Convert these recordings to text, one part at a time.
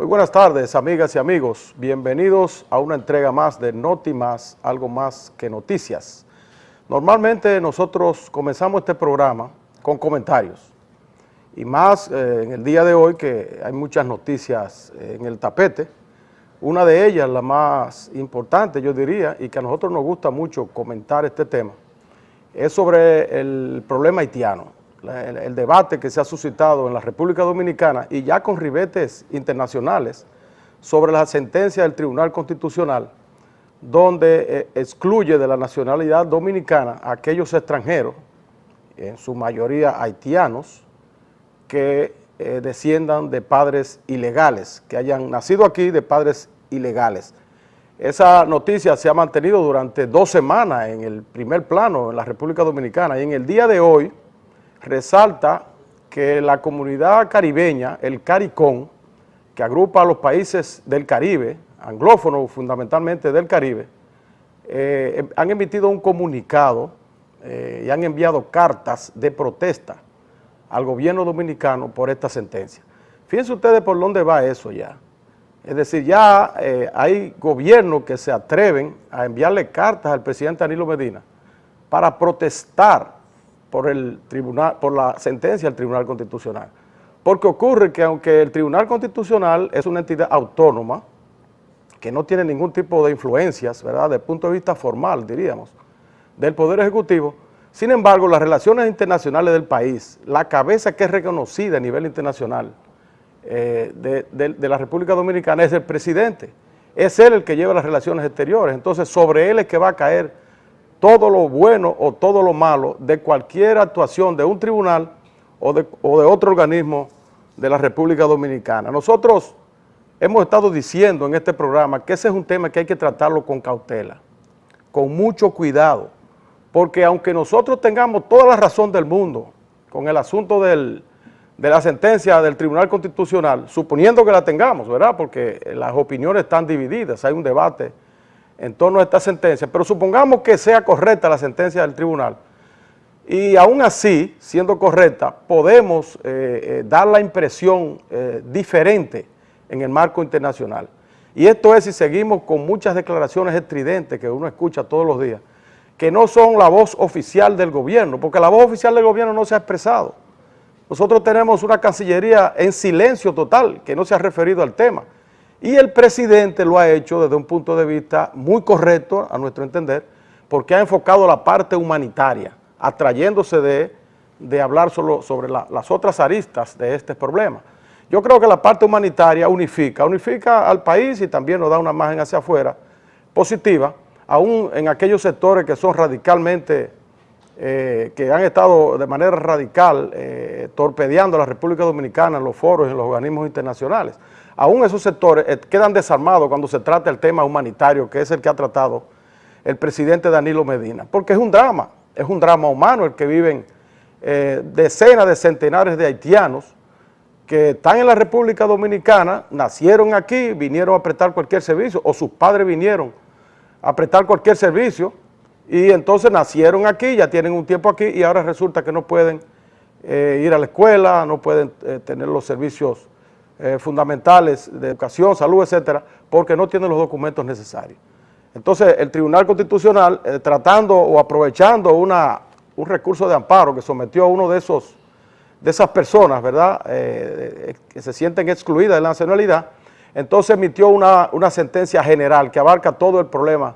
Muy buenas tardes, amigas y amigos. Bienvenidos a una entrega más de Noti Más, algo más que noticias. Normalmente nosotros comenzamos este programa con comentarios. Y más en el día de hoy que hay muchas noticias en el tapete. Una de ellas, la más importante yo diría, y que a nosotros nos gusta mucho comentar este tema, es sobre el problema haitiano. El debate que se ha suscitado en la República Dominicana y ya con ribetes internacionales sobre la sentencia del Tribunal Constitucional, donde excluye de la nacionalidad dominicana a aquellos extranjeros, en su mayoría haitianos, que desciendan de padres ilegales, que hayan nacido aquí de padres ilegales. Esa noticia se ha mantenido durante 2 semanas en el primer plano en la República Dominicana y en el día de hoy resalta que la comunidad caribeña, el CARICOM, que agrupa a los países del Caribe, anglófonos fundamentalmente del Caribe, han emitido un comunicado y han enviado cartas de protesta al gobierno dominicano por esta sentencia. Fíjense ustedes por dónde va eso ya. Es decir, ya hay gobiernos que se atreven a enviarle cartas al presidente Danilo Medina para protestar por la sentencia del Tribunal Constitucional. Porque ocurre que aunque el Tribunal Constitucional es una entidad autónoma, que no tiene ningún tipo de influencias, ¿verdad?, desde el punto de vista formal, diríamos, del Poder Ejecutivo, sin embargo, las relaciones internacionales del país, la cabeza que es reconocida a nivel internacional de la República Dominicana es el presidente. Es él el que lleva las relaciones exteriores, entonces sobre él es que va a caer todo lo bueno o todo lo malo de cualquier actuación de un tribunal o de otro organismo de la República Dominicana. Nosotros hemos estado diciendo en este programa que ese es un tema que hay que tratarlo con cautela, con mucho cuidado, porque aunque nosotros tengamos toda la razón del mundo con el asunto de la sentencia del Tribunal Constitucional, suponiendo que la tengamos, ¿verdad?, porque las opiniones están divididas, hay un debate en torno a esta sentencia, pero supongamos que sea correcta la sentencia del tribunal y aún así, siendo correcta, podemos dar la impresión diferente en el marco internacional. Y esto es si seguimos con muchas declaraciones estridentes que uno escucha todos los días, que no son la voz oficial del gobierno, porque la voz oficial del gobierno no se ha expresado. Nosotros tenemos una Cancillería en silencio total, que no se ha referido al tema. Y el presidente lo ha hecho desde un punto de vista muy correcto, a nuestro entender, porque ha enfocado la parte humanitaria, atrayéndose de hablar solo sobre las otras aristas de este problema. Yo creo que la parte humanitaria unifica al país y también nos da una imagen hacia afuera positiva, aún en aquellos sectores que son radicalmente, que han estado de manera radical torpedeando a la República Dominicana en los foros y en los organismos internacionales. Aún esos sectores quedan desarmados cuando se trata el tema humanitario, que es el que ha tratado el presidente Danilo Medina, porque es un drama humano el que viven decenas de centenares de haitianos que están en la República Dominicana, nacieron aquí, vinieron a prestar cualquier servicio, o sus padres vinieron a prestar cualquier servicio, y entonces nacieron aquí, ya tienen un tiempo aquí, y ahora resulta que no pueden ir a la escuela, no pueden tener los servicios fundamentales de educación, salud, etcétera, porque no tienen los documentos necesarios. Entonces, el Tribunal Constitucional, tratando o aprovechando un recurso de amparo que sometió a uno de esas personas, ¿verdad?, que se sienten excluidas de la nacionalidad, entonces emitió una sentencia general que abarca todo el problema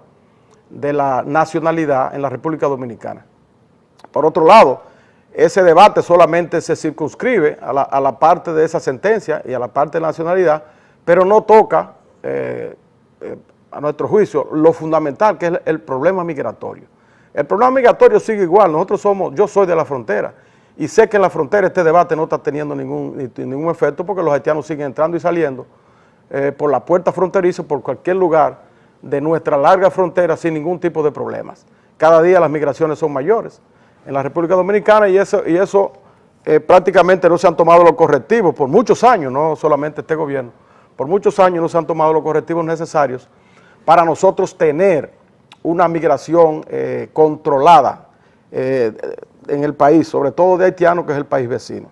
de la nacionalidad en la República Dominicana. Por otro lado, ese debate solamente se circunscribe a la parte de esa sentencia y a la parte de la nacionalidad, pero no toca, a nuestro juicio, lo fundamental, que es el problema migratorio. El problema migratorio sigue igual. Yo soy de la frontera y sé que en la frontera este debate no está teniendo ningún efecto porque los haitianos siguen entrando y saliendo por la puerta fronteriza, por cualquier lugar de nuestra larga frontera sin ningún tipo de problemas. Cada día las migraciones son mayores en la República Dominicana y eso prácticamente no se han tomado los correctivos por muchos años, no solamente este gobierno, por muchos años no se han tomado los correctivos necesarios para nosotros tener una migración controlada en el país, sobre todo de haitianos, que es el país vecino.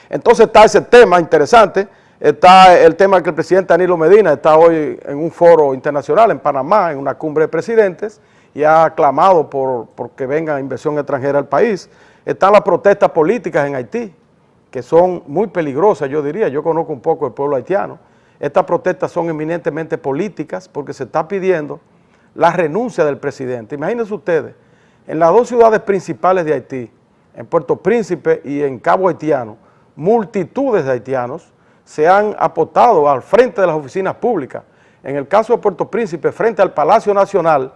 Entonces está ese tema interesante Está el tema que el presidente Danilo Medina está hoy en un foro internacional en Panamá, en una cumbre de presidentes, y ha clamado por que venga inversión extranjera al país. Están las protestas políticas en Haití, que son muy peligrosas, yo diría. Yo conozco un poco el pueblo haitiano. Estas protestas son eminentemente políticas porque se está pidiendo la renuncia del presidente. Imagínense ustedes, en las dos ciudades principales de Haití, en Puerto Príncipe y en Cabo Haitiano, multitudes de haitianos se han apostado al frente de las oficinas públicas. En el caso de Puerto Príncipe, frente al Palacio Nacional,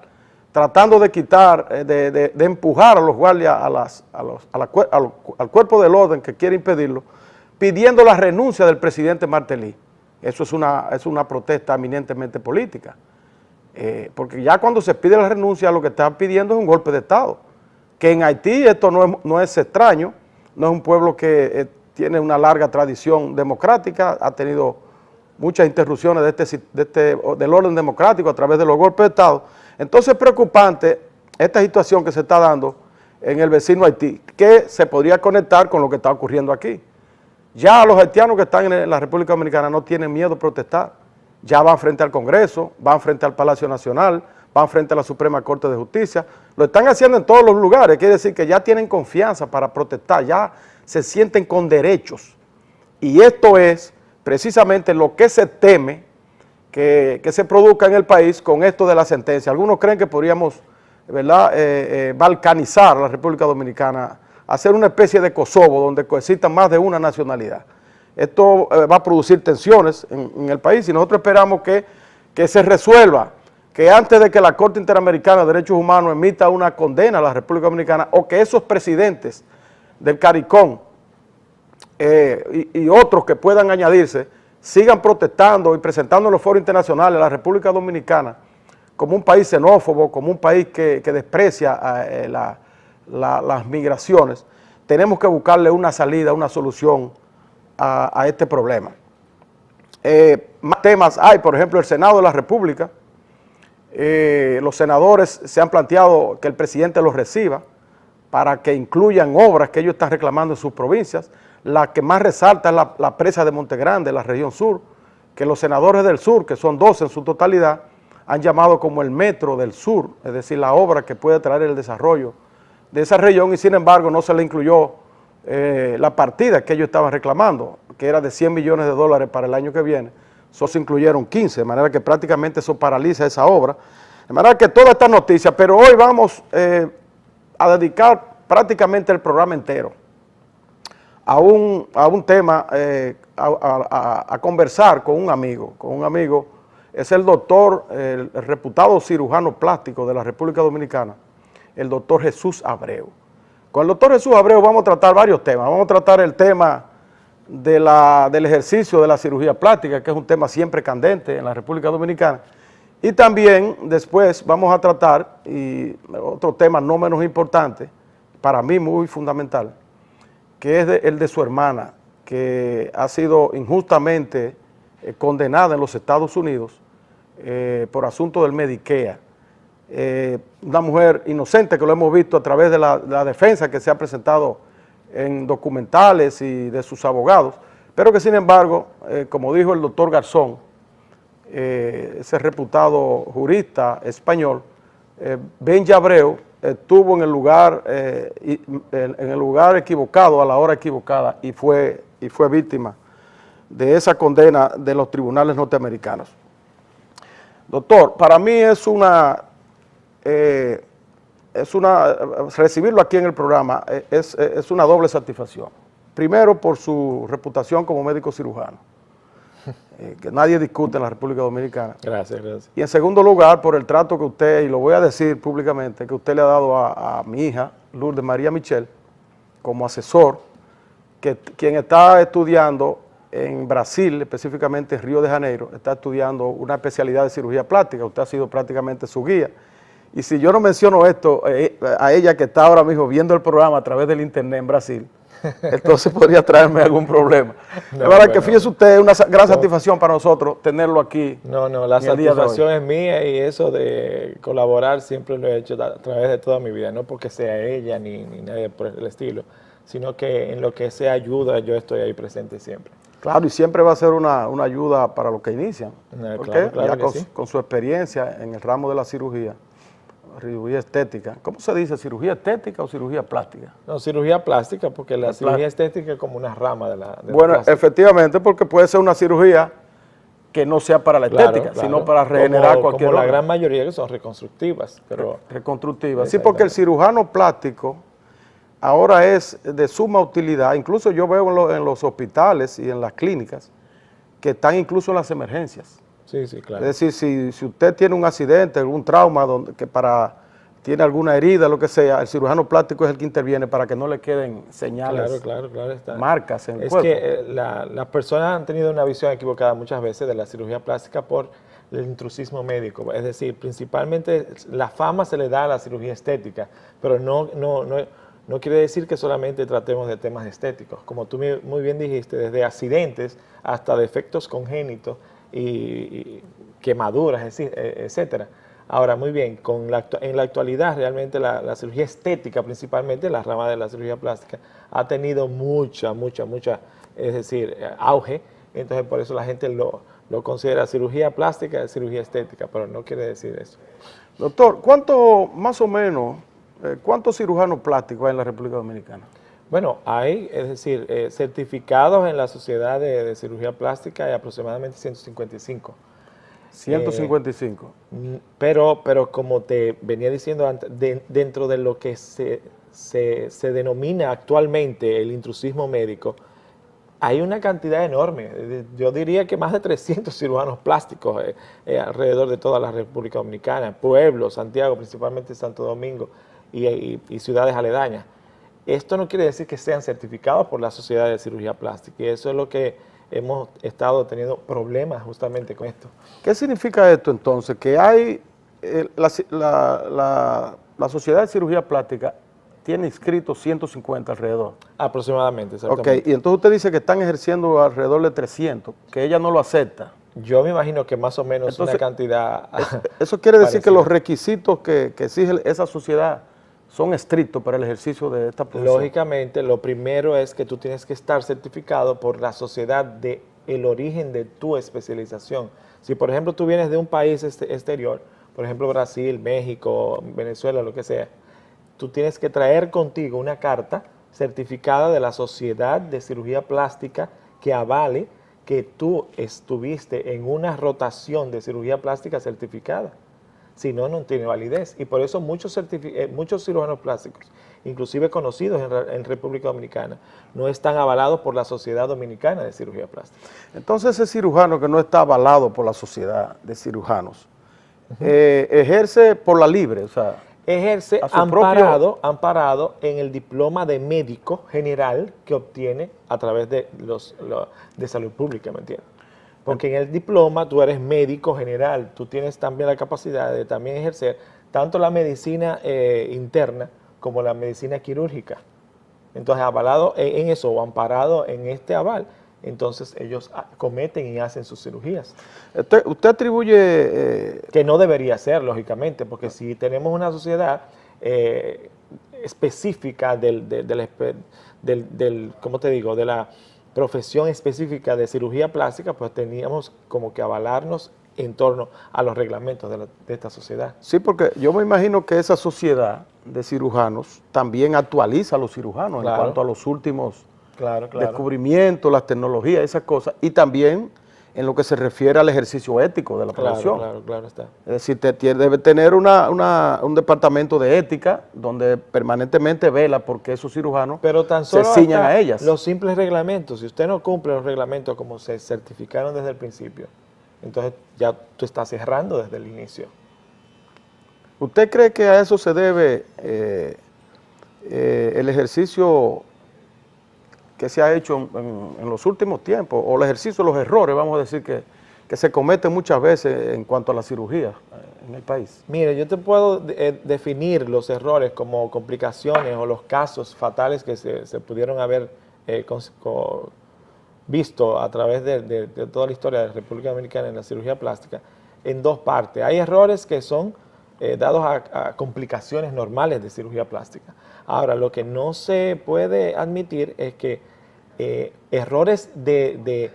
tratando de quitar, de empujar a los guardias, al cuerpo del orden que quiere impedirlo, pidiendo la renuncia del presidente Martelly. Eso es una protesta eminentemente política, porque ya cuando se pide la renuncia, lo que están pidiendo es un golpe de Estado, que en Haití esto no es extraño, no es un pueblo que tiene una larga tradición democrática, ha tenido muchas interrupciones del orden democrático a través de los golpes de Estado. Entonces es preocupante esta situación que se está dando en el vecino Haití, que se podría conectar con lo que está ocurriendo aquí. Ya los haitianos que están en la República Dominicana no tienen miedo a protestar, ya van frente al Congreso, van frente al Palacio Nacional, van frente a la Suprema Corte de Justicia, lo están haciendo en todos los lugares, quiere decir que ya tienen confianza para protestar, ya se sienten con derechos, y esto es precisamente lo que se teme que se produzca en el país con esto de la sentencia. Algunos creen que podríamos, ¿verdad?, balcanizar la República Dominicana, hacer una especie de Kosovo donde coexistan más de una nacionalidad. Esto va a producir tensiones en el país y nosotros esperamos que se resuelva, que antes de que la Corte Interamericana de Derechos Humanos emita una condena a la República Dominicana, o que esos presidentes del CARICOM y otros que puedan añadirse sigan protestando y presentando en los foros internacionales a la República Dominicana como un país xenófobo, como un país que desprecia las migraciones. Tenemos que buscarle una salida, una solución a este problema. Más temas hay, por ejemplo, el Senado de la República. Los senadores se han planteado que el presidente los reciba para que incluyan obras que ellos están reclamando en sus provincias. La que más resalta es la presa de Montegrande, la región sur, que los senadores del sur, que son 12 en su totalidad, han llamado como el metro del sur, es decir, la obra que puede traer el desarrollo de esa región, y sin embargo no se le incluyó la partida que ellos estaban reclamando, que era de 100 millones de dólares para el año que viene. Solo se incluyeron 15, de manera que prácticamente eso paraliza esa obra. De manera que toda esta noticia, pero hoy vamos a dedicar prácticamente el programa entero a un tema, a conversar con un amigo, es el doctor, el reputado cirujano plástico de la República Dominicana, el doctor Jesús Abreu. Con el doctor Jesús Abreu vamos a tratar varios temas. Vamos a tratar el tema del ejercicio de la cirugía plástica, que es un tema siempre candente en la República Dominicana. Y también después vamos a tratar, y otro tema no menos importante, para mí muy fundamental, que es el de su hermana, que ha sido injustamente condenada en los Estados Unidos por asunto del Medicare. Una mujer inocente que lo hemos visto a través de la defensa que se ha presentado en documentales y de sus abogados, pero que sin embargo, como dijo el doctor Garzón, ese reputado jurista español, Benji Abreu estuvo en el lugar equivocado a la hora equivocada y fue víctima de esa condena de los tribunales norteamericanos. Doctor, para mí recibirlo aquí en el programa es una doble satisfacción. Primero, por su reputación como médico cirujano, que nadie discute en la República Dominicana. Gracias, gracias. Y en segundo lugar, por el trato que usted, y lo voy a decir públicamente, que usted le ha dado a mi hija, Lourdes María Michel, como asesor, quien está estudiando en Brasil, específicamente en Río de Janeiro, está estudiando una especialidad de cirugía plástica. Usted ha sido prácticamente su guía. Y si yo no menciono esto a ella, que está ahora mismo viendo el programa a través del internet en Brasil, entonces podría traerme algún problema. No, de verdad que fíjese usted, es una gran satisfacción para nosotros tenerlo aquí. No, la satisfacción es mía, y eso de colaborar siempre lo he hecho a través de toda mi vida, no porque sea ella ni nadie por el estilo, sino que en lo que sea ayuda yo estoy ahí presente siempre. Claro, y siempre va a ser una ayuda para los que inician, porque claro ya que sí. con su experiencia en el ramo de la cirugía estética. ¿Cómo se dice? ¿Cirugía estética o cirugía plástica? No, cirugía plástica, porque la cirugía estética es como una rama de la Bueno, plástica. efectivamente, porque puede ser una cirugía que no sea para la estética, sino para regenerar cualquier como la órgano. gran mayoría que son reconstructivas. Pero Reconstructiva. Sí, porque el cirujano plástico ahora es de suma utilidad. Incluso yo veo en los hospitales y en las clínicas que están incluso en las emergencias. sí, claro. Es decir, si usted tiene un accidente, algún trauma, tiene alguna herida, lo que sea, el cirujano plástico es el que interviene para que no le queden señales, Claro, está. marcas en el Es cuerpo. que las personas han tenido una visión equivocada muchas veces de la cirugía plástica por el intrusismo médico. Es decir, principalmente la fama se le da a la cirugía estética, pero no quiere decir que solamente tratemos de temas estéticos. Como tú muy bien dijiste, desde accidentes hasta defectos congénitos y quemaduras, etcétera. Ahora, muy bien, en la actualidad realmente la cirugía estética, principalmente la rama de la cirugía plástica, ha tenido mucha, es decir, auge. Entonces, por eso la gente lo considera cirugía plástica y cirugía estética, pero no quiere decir eso. Doctor, más o menos, cuántos cirujanos plásticos hay en la República Dominicana? Bueno, hay, es decir, certificados en la Sociedad de Cirugía Plástica hay aproximadamente 155. 155. Pero como te venía diciendo antes, dentro de lo que se denomina actualmente el intrusismo médico, hay una cantidad enorme. Yo diría que más de 300 cirujanos plásticos alrededor de toda la República Dominicana, pueblos, Santiago, principalmente Santo Domingo y ciudades aledañas. Esto no quiere decir que sean certificados por la Sociedad de Cirugía Plástica, y eso es lo que hemos estado teniendo problemas justamente con esto. ¿Qué significa esto entonces? Que hay, la Sociedad de Cirugía Plástica tiene inscritos 150 alrededor. Aproximadamente, exactamente. Ok, y entonces usted dice que están ejerciendo alrededor de 300, que ella no lo acepta. Yo me imagino que más o menos entonces, una cantidad eso quiere decir que los requisitos que exige esa sociedad son estrictos para el ejercicio de esta profesión. Lógicamente, lo primero es que tú tienes que estar certificado por la sociedad del origen de tu especialización. Si, por ejemplo, tú vienes de un país exterior, por ejemplo, Brasil, México, Venezuela, lo que sea, tú tienes que traer contigo una carta certificada de la Sociedad de Cirugía Plástica que avale que tú estuviste en una rotación de cirugía plástica certificada. Si no, no tiene validez. Y por eso muchos cirujanos plásticos, inclusive conocidos en República Dominicana, no están avalados por la Sociedad Dominicana de Cirugía Plástica. Entonces, ese cirujano que no está avalado por la Sociedad de Cirujanos, ejerce por la libre, o sea... Ejerce amparado en el diploma de médico general que obtiene a través de salud pública, ¿me entiendes? Porque en el diploma tú eres médico general, tú tienes también la capacidad de también ejercer tanto la medicina interna como la medicina quirúrgica. Entonces, avalado en eso o amparado en este aval, entonces ellos cometen y hacen sus cirugías. Usted atribuye... que no debería ser, lógicamente, porque si tenemos una sociedad específica ¿cómo te digo?, de la profesión específica de cirugía plástica, pues teníamos como que avalarnos en torno a los reglamentos de esta sociedad. Sí, porque yo me imagino que esa sociedad de cirujanos también actualiza a los cirujanos en cuanto a los últimos descubrimientos, las tecnologías, esas cosas, y también en lo que se refiere al ejercicio ético de la profesión. Claro está. Es decir, debe tener un departamento de ética donde permanentemente vela porque esos cirujanos se ciñan a ellas. Los simples reglamentos, si usted no cumple los reglamentos como se certificaron desde el principio, entonces ya tú estás cerrando desde el inicio. ¿Usted cree que a eso se debe el ejercicio que se ha hecho en los últimos tiempos, o el ejercicio de los errores, vamos a decir, que se cometen muchas veces en cuanto a la cirugía en el país? Mire, yo te puedo definir los errores como complicaciones o los casos fatales que se pudieron haber visto a través de toda la historia de la República Dominicana en la cirugía plástica en dos partes. Hay errores que son dados a complicaciones normales de cirugía plástica. Ahora, lo que no se puede admitir es que errores de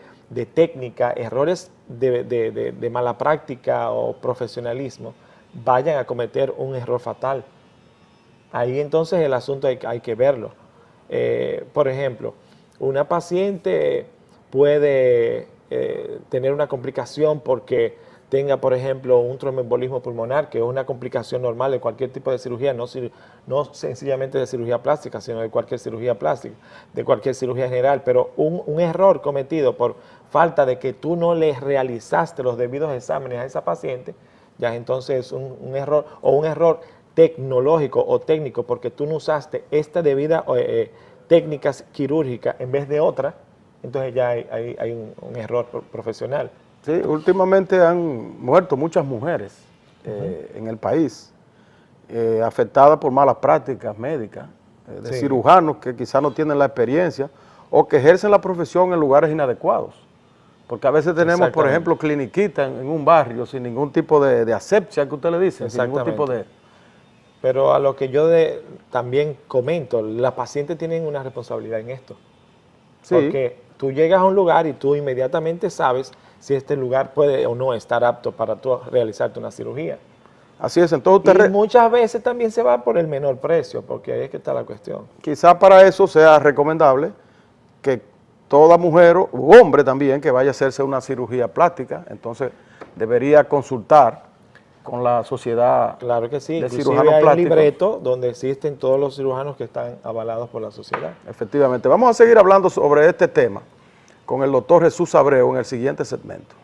técnica, errores de mala práctica o profesionalismo, vayan a cometer un error fatal. Ahí entonces el asunto hay que verlo. Por ejemplo, una paciente puede tener una complicación porque tenga, por ejemplo, un tromboembolismo pulmonar, que es una complicación normal de cualquier tipo de cirugía, no sencillamente de cirugía plástica, sino de cualquier cirugía plástica, de cualquier cirugía general, pero un error cometido por falta de que tú no le realizaste los debidos exámenes a esa paciente, ya entonces un error, o un error tecnológico o técnico, porque tú no usaste esta debida técnicas quirúrgicas en vez de otra, entonces ya hay un error profesional. Sí, últimamente han muerto muchas mujeres en el país, afectadas por malas prácticas médicas, de cirujanos que quizás no tienen la experiencia o que ejercen la profesión en lugares inadecuados. Porque a veces tenemos, por ejemplo, cliniquitas en un barrio sin ningún tipo de asepsia, que usted le dice, sin ningún tipo de... Pero a lo que yo también comento, las pacientes tienen una responsabilidad en esto. Sí. Porque tú llegas a un lugar y tú inmediatamente sabes si este lugar puede o no estar apto para tú realizarte una cirugía. Así es, entonces usted... Y muchas veces también se va por el menor precio, porque ahí es que está la cuestión. Quizás para eso sea recomendable que toda mujer u hombre también que vaya a hacerse una cirugía plástica, entonces debería consultar con la sociedad. Claro que sí, de cirujanos plásticos. Hay un libreto donde existen todos los cirujanos que están avalados por la sociedad. Efectivamente. Vamos a seguir hablando sobre este tema con el doctor Jesús Abreu en el siguiente segmento.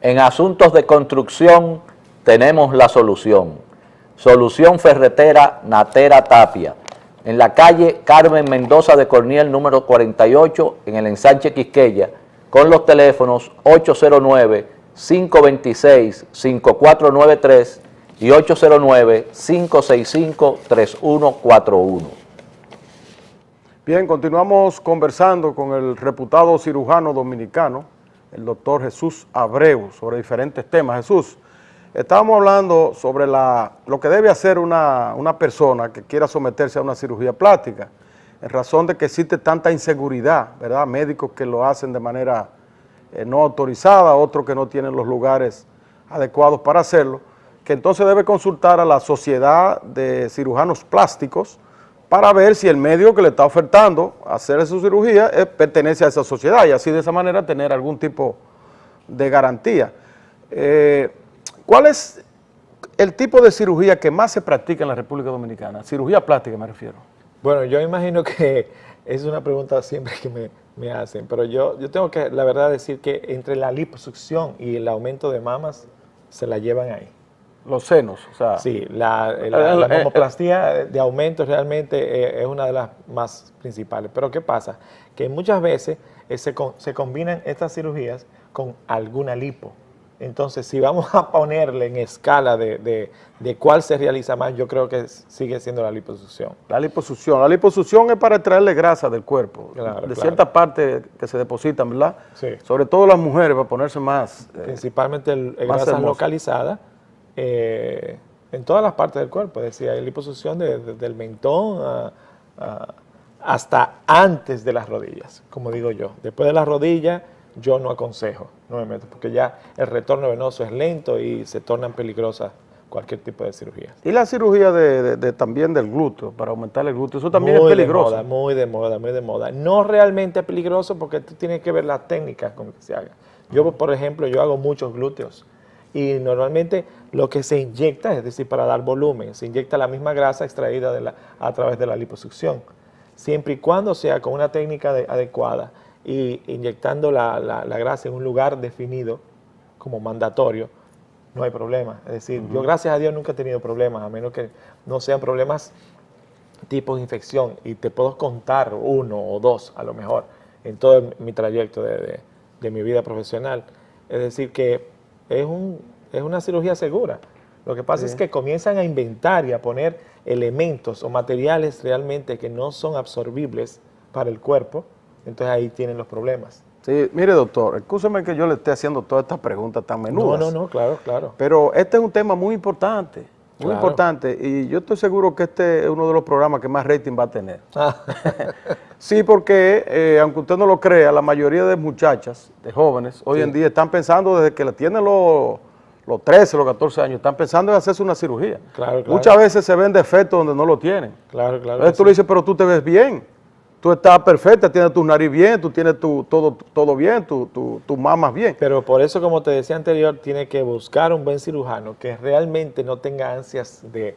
En asuntos de construcción tenemos la solución. Solución Ferretera Natera Tapia, en la calle Carmen Mendoza de Corniel, número 48, en el ensanche Quisqueya, con los teléfonos 809-526-5493 y 809-565-3141. Bien, continuamos conversando con el reputado cirujano dominicano, el doctor Jesús Abreu, sobre diferentes temas. Jesús, estábamos hablando sobre lo que debe hacer una persona que quiera someterse a una cirugía plástica, en razón de que existe tanta inseguridad, ¿verdad? Médicos que lo hacen de manera no autorizada, otros que no tienen los lugares adecuados para hacerlo, que entonces debe consultar a la Sociedad de Cirujanos Plásticos para ver si el médico que le está ofertando hacer su cirugía pertenece a esa sociedad y así de esa manera tener algún tipo de garantía. ¿Cuál es el tipo de cirugía que más se practica en la República Dominicana? Cirugía plástica me refiero. Bueno, yo imagino que es una pregunta siempre que me hacen, pero yo tengo que, la verdad, decir que entre la liposucción y el aumento de mamas se la llevan ahí. Los senos, o sea... Sí, la mamoplastía de aumento realmente es una de las más principales. Pero ¿qué pasa? Que muchas veces se combinan estas cirugías con alguna lipo. Entonces, si vamos a ponerle en escala de cuál se realiza más, yo creo que sigue siendo la liposucción. La liposucción es para extraerle grasa del cuerpo, de cierta parte que se depositan, ¿verdad? Sí. Sobre todo las mujeres, para ponerse más... Principalmente grasas localizadas en todas las partes del cuerpo. Es decir, hay liposucción desde el mentón hasta antes de las rodillas, como digo yo. Después de las rodillas, yo no aconsejo, no me meto, porque ya el retorno venoso es lento y se tornan peligrosas cualquier tipo de cirugía. Y la cirugía también del glúteo, para aumentar el glúteo, eso también es peligroso. Muy de moda. No realmente peligroso porque tú tienes que ver las técnicas con que se haga. Yo, por ejemplo, yo hago muchos glúteos y normalmente lo que se inyecta, es decir, para dar volumen, se inyecta la misma grasa extraída a través de la liposucción, siempre y cuando sea con una técnica adecuada y inyectando la grasa en un lugar definido como mandatorio, no hay problema. Es decir, yo gracias a Dios nunca he tenido problemas, a menos que no sean problemas tipo de infección, y te puedo contar uno o dos a lo mejor en todo mi trayecto de mi vida profesional. Es decir, que es una cirugía segura. Lo que pasa es que comienzan a inventar y a poner elementos o materiales realmente que no son absorbibles para el cuerpo, entonces ahí tienen los problemas. Sí, mire doctor, escúcheme que yo le esté haciendo todas estas preguntas tan menudas. No, claro, claro. Pero este es un tema muy importante, muy Claro. importante, y yo estoy seguro que este es uno de los programas que más rating va a tener. Ah, Sí, porque aunque usted no lo crea, la mayoría de muchachas, de jóvenes, hoy en día están pensando desde que la tienen los 13, los 14 años, están pensando en hacerse una cirugía. Claro, claro. Muchas veces se ven defectos donde no lo tienen. claro, claro. Entonces tú le dices, pero tú te ves bien, tú estás perfecta, tienes tu nariz bien, tú tienes todo bien, tu mamas bien. Pero por eso, como te decía anterior, tiene que buscar un buen cirujano que realmente no tenga ansias de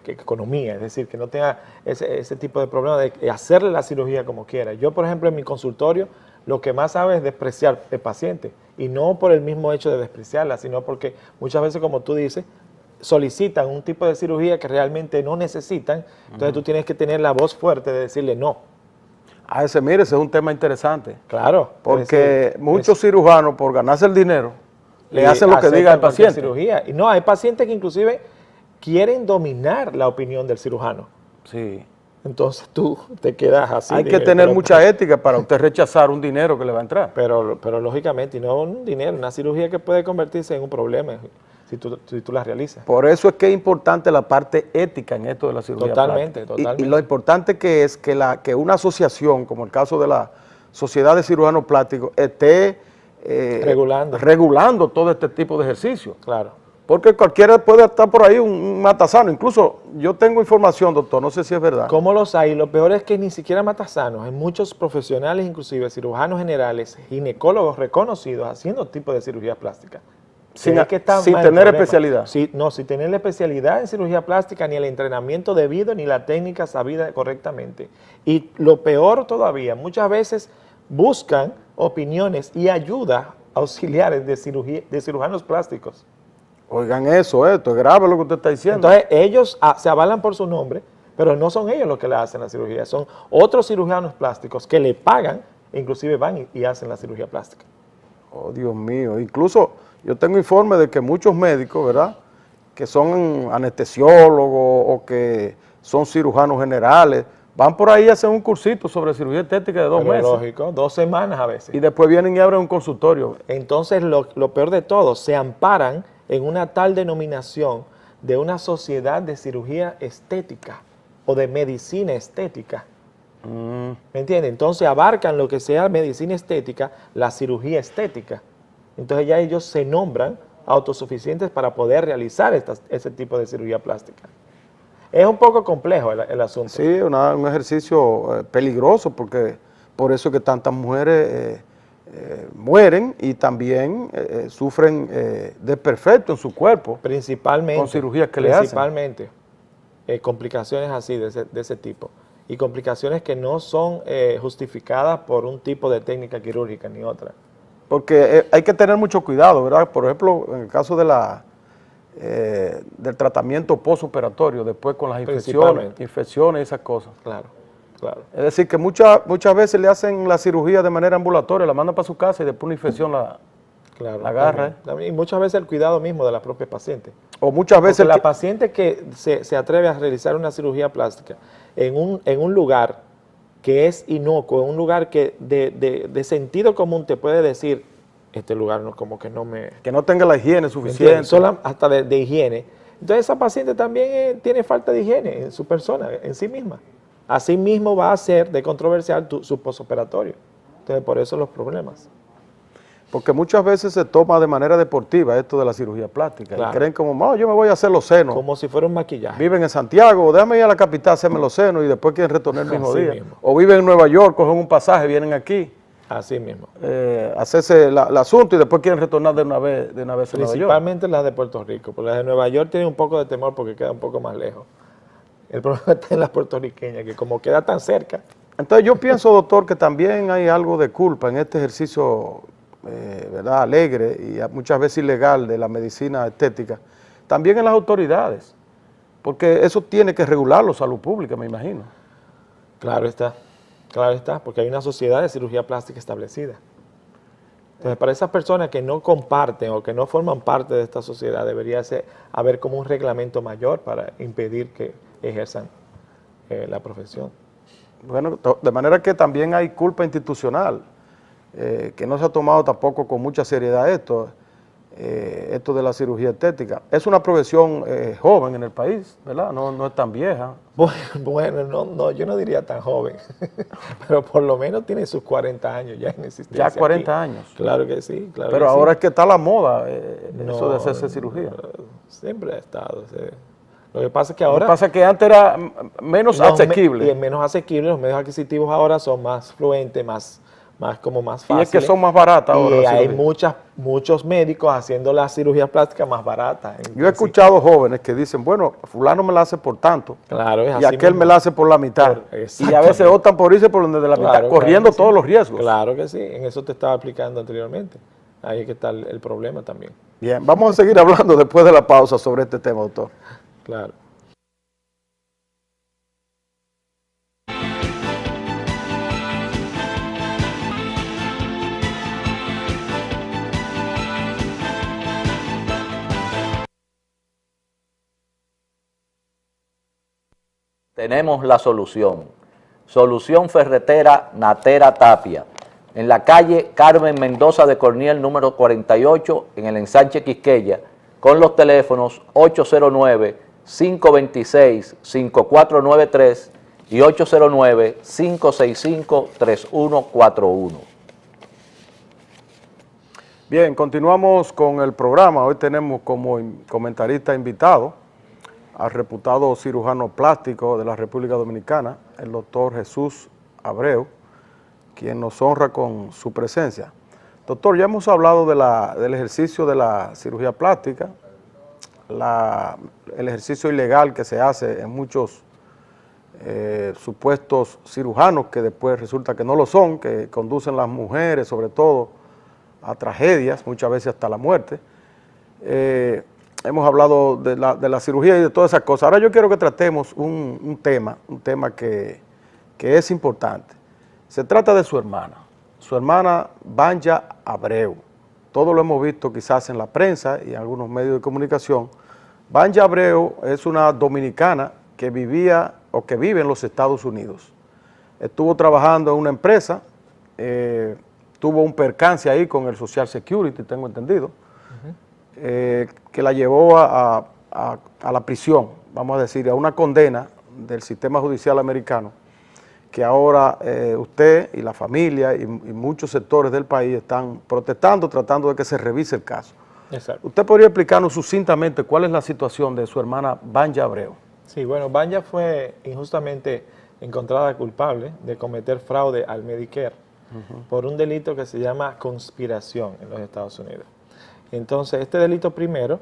economía, es decir, que no tenga ese tipo de problema de hacerle la cirugía como quiera. Yo, por ejemplo, en mi consultorio, lo que más hago es despreciar al paciente, y no por el mismo hecho de despreciarla, sino porque muchas veces, como tú dices, solicitan un tipo de cirugía que realmente no necesitan, entonces tú tienes que tener la voz fuerte de decirle no. Mire, ese es un tema interesante, Claro. porque muchos cirujanos, por ganarse el dinero, le hacen lo que diga el cualquier paciente. cirugía. Y no, hay pacientes que inclusive quieren dominar la opinión del cirujano. Sí. Entonces tú te quedas así. Hay que tener mucha ética para usted rechazar un dinero que le va a entrar. Pero lógicamente, y no un dinero, una cirugía que puede convertirse en un problema si tú la realizas. Por eso es que es importante la parte ética en esto de la cirugía Totalmente, plástica. totalmente. Y lo importante que es que una asociación, como el caso de la Sociedad de Cirujanos Plásticos, esté regulando todo este tipo de ejercicio. Claro. Porque cualquiera puede estar por ahí un matasano. Incluso yo tengo información, doctor, no sé si es verdad. ¿Cómo los hay? Lo peor es que ni siquiera matasanos, hay muchos profesionales, inclusive cirujanos generales, ginecólogos reconocidos haciendo tipo de cirugía plástica. Sin Es que está sin más el tener problema. especialidad. Sí, no, sin tener la especialidad en cirugía plástica, ni el entrenamiento debido, ni la técnica sabida correctamente. Y lo peor todavía, muchas veces buscan opiniones y ayuda auxiliares de cirujanos plásticos. Oigan esto es grave lo que usted está diciendo. Entonces ellos se avalan por su nombre, pero no son ellos los que le hacen la cirugía, son otros cirujanos plásticos que le pagan, e inclusive van y hacen la cirugía plástica. Oh, Dios mío. Incluso yo tengo informe de que muchos médicos, ¿verdad?, que son anestesiólogos o que son cirujanos generales, van por ahí a hacer un cursito sobre cirugía estética de 2 Pero meses. lógico, 2 semanas a veces. Y después vienen y abren un consultorio. Entonces lo peor de todo, se amparan en una tal denominación de una sociedad de cirugía estética o de medicina estética. ¿Me entiendes? Entonces abarcan lo que sea medicina estética, la cirugía estética. Entonces ya ellos se nombran autosuficientes para poder realizar ese tipo de cirugía plástica. Es un poco complejo el asunto. Sí, un ejercicio peligroso, porque por eso que tantas mujeres mueren y también sufren desperfecto en su cuerpo. Principalmente. Con cirugías que le hacen. Principalmente. Complicaciones así, de ese tipo. Y complicaciones que no son justificadas por un tipo de técnica quirúrgica ni otra. Porque hay que tener mucho cuidado, ¿verdad? Por ejemplo, en el caso de del tratamiento postoperatorio, después con las infecciones y esas cosas. Claro, claro. Es decir, que muchas veces le hacen la cirugía de manera ambulatoria, la mandan para su casa y después una infección la agarra. Y muchas veces el cuidado mismo de la propia paciente. O muchas veces... Porque la paciente que se atreve a realizar una cirugía plástica en un lugar que es inocuo, en un lugar que de sentido común te puede decir, este lugar no, como que no me... Que no tenga la higiene suficiente. Hasta de higiene. Entonces esa paciente también tiene falta de higiene en su persona, en sí misma. Así mismo va a ser de controversial su postoperatorio. Entonces por eso los problemas. Porque muchas veces se toma de manera deportiva esto de la cirugía plástica. Claro. Y creen como, no, yo me voy a hacer los senos. Como si fuera un maquillaje. Viven en Santiago, déjame ir a la capital a hacerme los senos y después quieren retornar el mismo Así día. mismo. O viven en Nueva York, cogen un pasaje, vienen aquí, Así mismo. hacerse el asunto y después quieren retornar de una vez a Nueva York. Principalmente las de Puerto Rico. Porque las de Nueva York tienen un poco de temor porque queda un poco más lejos. El problema está en las puertorriqueñas, que como queda tan cerca. Entonces yo pienso, doctor, que también hay algo de culpa en este ejercicio ¿verdad?, alegre y muchas veces ilegal de la medicina estética, también en las autoridades, porque eso tiene que regularlo salud pública, me imagino. Claro está, porque hay una sociedad de cirugía plástica establecida. Entonces, para esas personas que no comparten o que no forman parte de esta sociedad, debería haber como un reglamento mayor para impedir que ejerzan la profesión. Bueno, de manera que también hay culpa institucional, que no se ha tomado tampoco con mucha seriedad esto de la cirugía estética. Es una profesión joven en el país, ¿verdad? No es tan vieja. Bueno, no, yo no diría tan joven, pero por lo menos tiene sus 40 años ya en existencia. Ya 40 aquí. años. Claro que sí. Claro pero que ahora sí. es que está la moda, eso de hacerse cirugía. Siempre ha estado. Lo que pasa es que ahora... Lo que pasa es que antes era menos asequible. Y menos asequible, los medios adquisitivos ahora son más fluentes, más fáciles. Y es que son más baratas ahora. Y hay muchos médicos haciendo las cirugías plásticas más baratas. Yo he escuchado jóvenes que dicen, bueno, fulano me la hace por tanto, claro, es y así aquel mismo. me la hace por la mitad. Y a veces optan por irse por donde de la mitad, corriendo todos los riesgos. Claro que sí, en eso te estaba explicando anteriormente. Ahí es que está el problema también. Bien, vamos a seguir hablando después de la pausa sobre este tema, doctor. Claro. Tenemos la solución. Solución Ferretera Natera Tapia. En la calle Carmen Mendoza de Corniel, número 48, en el ensanche Quisqueya, con los teléfonos 809-526-5493 y 809-565-3141. Bien, continuamos con el programa. Hoy tenemos como comentarista invitado al reputado cirujano plástico de la República Dominicana, el doctor Jesús Abreu, quien nos honra con su presencia. Doctor, ya hemos hablado del ejercicio de la cirugía plástica, el ejercicio ilegal que se hace en muchos supuestos cirujanos que después resulta que no lo son, que conducen las mujeres sobre todo a tragedias, muchas veces hasta la muerte. Hemos hablado de la cirugía y de todas esas cosas. Ahora yo quiero que tratemos un tema que es importante. Se trata de su hermana Vanya Abreu. Todo lo hemos visto quizás en la prensa y en algunos medios de comunicación. Vanya Abreu es una dominicana que vivía o que vive en los Estados Unidos. Estuvo trabajando en una empresa, tuvo un percance ahí con el Social Security, tengo entendido, que la llevó a la prisión, vamos a decir, a una condena del sistema judicial americano, que ahora usted y la familia y muchos sectores del país están protestando, tratando de que se revise el caso. Exacto. ¿Usted podría explicarnos sucintamente cuál es la situación de su hermana Vanya Abreu? Sí, bueno, Vanya fue injustamente encontrada culpable de cometer fraude al Medicare por un delito que se llama conspiración en los Estados Unidos. Entonces, este delito primero,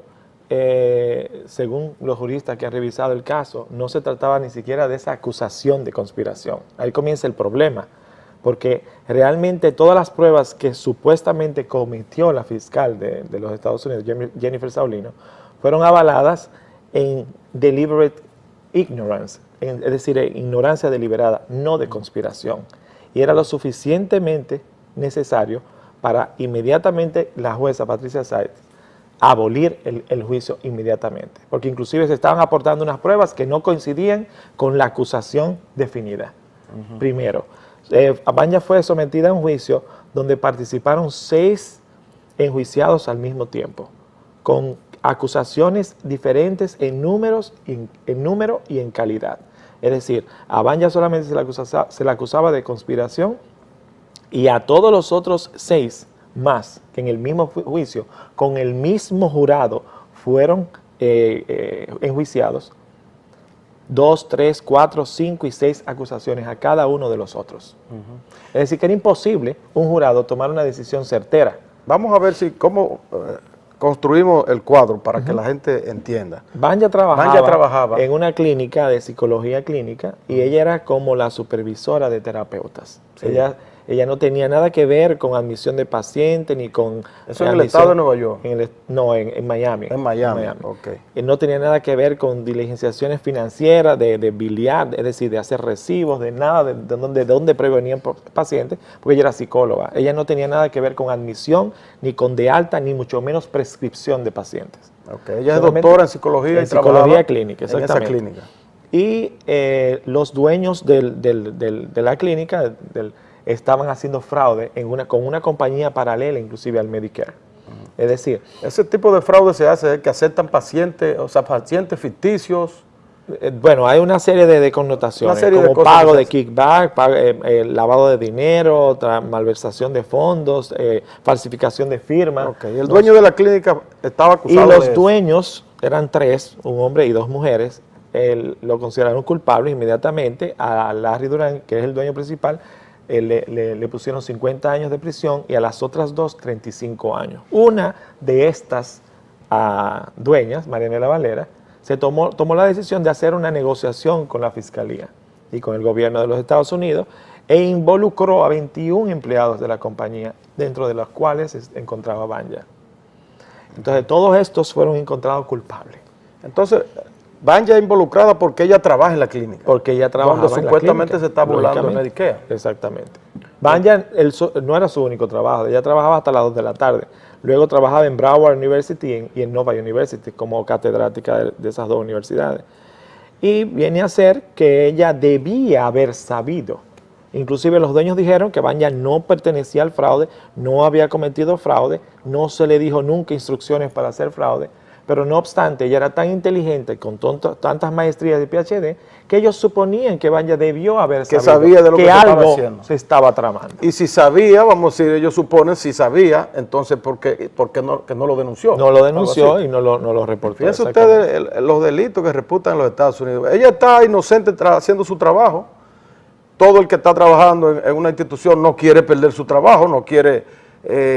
según los juristas que han revisado el caso, no se trataba ni siquiera de esa acusación de conspiración. Ahí comienza el problema, porque realmente todas las pruebas que supuestamente cometió la fiscal de los Estados Unidos, Jennifer Saulino, fueron avaladas en deliberate ignorance, es decir, en ignorancia deliberada, no de conspiración. Y era lo suficientemente necesario para inmediatamente la jueza Patricia Saez abolir el juicio inmediatamente, porque inclusive se estaban aportando unas pruebas que no coincidían con la acusación definida. Primero, Vanya fue sometida a un juicio donde participaron 6 enjuiciados al mismo tiempo, con acusaciones diferentes en número y en calidad. Es decir, a Vanya solamente se le acusaba de conspiración, y a todos los otros 6 más que en el mismo juicio, con el mismo jurado, fueron enjuiciados 2, 3, 4, 5 y 6 acusaciones a cada uno de los otros. Es decir, que era imposible un jurado tomar una decisión certera. Vamos a ver cómo construimos el cuadro para que la gente entienda. Vanya trabajaba en una clínica de psicología clínica y ella era como la supervisora de terapeutas. Sí. Ella no tenía nada que ver con admisión de paciente ni con... ¿Eso en el estado de Nueva York? No, en Miami. En Miami, ok. No tenía nada que ver con diligenciaciones financieras, de biliar, es decir, de hacer recibos, de nada, de dónde prevenían pacientes, porque ella era psicóloga. Ella no tenía nada que ver con admisión, ni con de alta, ni mucho menos prescripción de pacientes. Okay. Ella es doctora en psicología y psicología clínica, exactamente. En esa clínica. Y los dueños de la clínica estaban haciendo fraude con una compañía paralela, inclusive al Medicare. Es decir, ese tipo de fraude se hace, que aceptan pacientes, o sea, pacientes ficticios. Bueno, hay una serie de connotaciones, como pago de kickback, lavado de dinero, malversación de fondos, falsificación de firmas. Okay. El dueño de la clínica estaba acusado de eso. Y los dueños, eran 3, un hombre y 2 mujeres, lo consideraron culpable inmediatamente. A Larry Durán, que es el dueño principal, le pusieron 50 años de prisión y a las otras 2, 35 años. Una de estas dueñas, Marianela Valera, tomó la decisión de hacer una negociación con la Fiscalía y con el gobierno de los Estados Unidos e involucró a 21 empleados de la compañía, dentro de los cuales se encontraba Banya. Entonces, todos estos fueron encontrados culpables. Entonces, Banya involucrada porque ella trabaja en la clínica. Porque ella trabajaba en la clínica. Supuestamente se está burlando de Medicare. Exactamente. Banya no era su único trabajo, ella trabajaba hasta las 2 de la tarde. Luego trabajaba en Broward University y en Nova University como catedrática de esas 2 universidades. Y viene a ser que ella debía haber sabido. Inclusive los dueños dijeron que Banya no pertenecía al fraude, no había cometido fraude, no se le dijo nunca instrucciones para hacer fraude, pero no obstante, ella era tan inteligente, con tantas maestrías de PhD, que ellos suponían que Banya debió haber sabido que sabía de lo que algo haciendo. Se estaba tramando. Y si sabía, vamos a decir, ellos suponen, si sabía, entonces ¿por qué no lo denunció? No lo denunció y no lo reportó. Fíjense ustedes los delitos que reputan en los Estados Unidos. Ella está inocente haciendo su trabajo. Todo el que está trabajando en una institución no quiere perder su trabajo, no quiere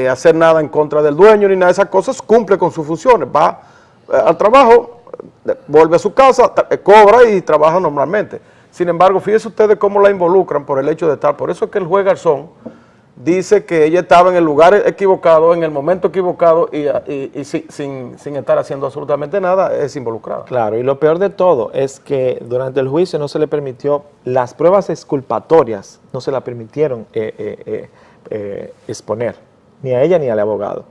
hacer nada en contra del dueño ni nada de esas cosas, cumple con sus funciones, va al trabajo, vuelve a su casa, cobra y trabaja normalmente. Sin embargo, fíjense ustedes cómo la involucran por el hecho de estar. Por eso es que el juez Garzón dice que ella estaba en el lugar equivocado, en el momento equivocado y sin estar haciendo absolutamente nada, es involucrada. Claro, y lo peor de todo es que durante el juicio no se le permitió, las pruebas exculpatorias no se la permitieron exponer, ni a ella ni al abogado.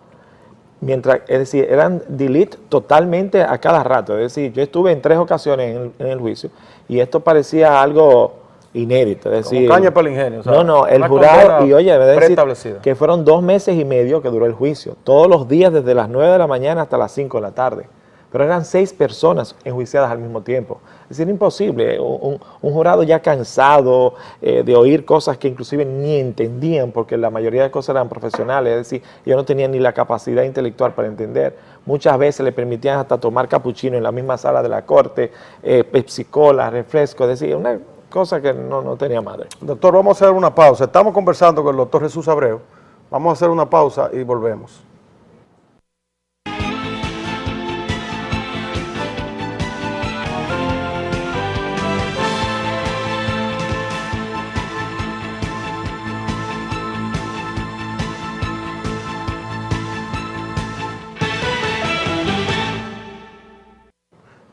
Es decir, eran delete totalmente a cada rato. Es decir, yo estuve en 3 ocasiones en el juicio y esto parecía algo inédito. Es decir, como caña para el ingenio. O sea, no, el jurar, y oye, debe decir que fueron 2 meses y medio que duró el juicio. Todos los días desde las 9 de la mañana hasta las 5 de la tarde. Pero eran 6 personas enjuiciadas al mismo tiempo. Es decir, imposible. Un jurado ya cansado de oír cosas que inclusive ni entendían, porque la mayoría de cosas eran profesionales, es decir, ellos no tenían ni la capacidad intelectual para entender. Muchas veces le permitían hasta tomar capuchino en la misma sala de la corte, Pepsi Cola, refresco, es decir, una cosa que no tenía madre. Doctor, vamos a hacer una pausa. Estamos conversando con el doctor Jesús Abreu. Vamos a hacer una pausa y volvemos.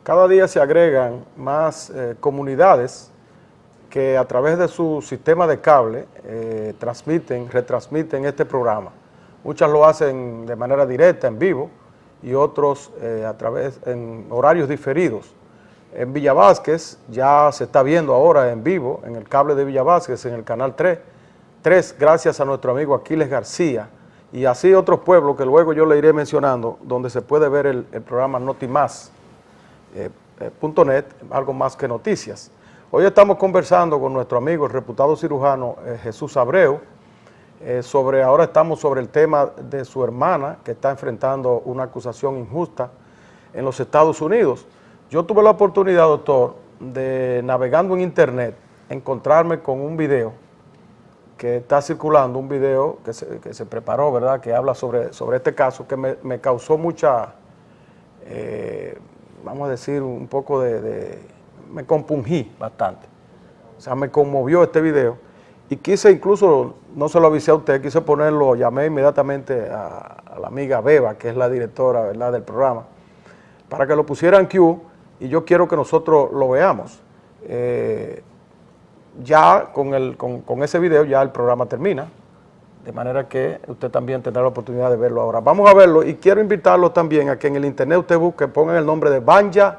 Cada día se agregan más comunidades que a través de su sistema de cable retransmiten este programa. Muchas lo hacen de manera directa, en vivo, y otros en horarios diferidos. En Villa Vázquez ya se está viendo ahora en vivo, en el cable de Villa Vázquez, en el canal 3, gracias a nuestro amigo Aquiles García, y así otros pueblos que luego yo le iré mencionando, donde se puede ver el programa Notimás. .net, algo más que noticias. Hoy estamos conversando con nuestro amigo, el reputado cirujano Jesús Abreu, ahora estamos sobre el tema de su hermana, que está enfrentando una acusación injusta en los Estados Unidos. Yo tuve la oportunidad, doctor, de navegando en internet, encontrarme con un video que está circulando, un video que se preparó, ¿verdad?, que habla sobre este caso, que me causó mucha... vamos a decir, un poco me compungí bastante. O sea, me conmovió este video. y quise incluso, no se lo avisé a usted, quise ponerlo, llamé inmediatamente a la amiga Beba, que es la directora, ¿verdad?, del programa, para que lo pusiera en Q, y yo quiero que nosotros lo veamos. Ya con ese video ya el programa termina, de manera que usted también tendrá la oportunidad de verlo ahora. Vamos a verlo, y quiero invitarlo también a que en el internet usted busque, pongan el nombre de Vanya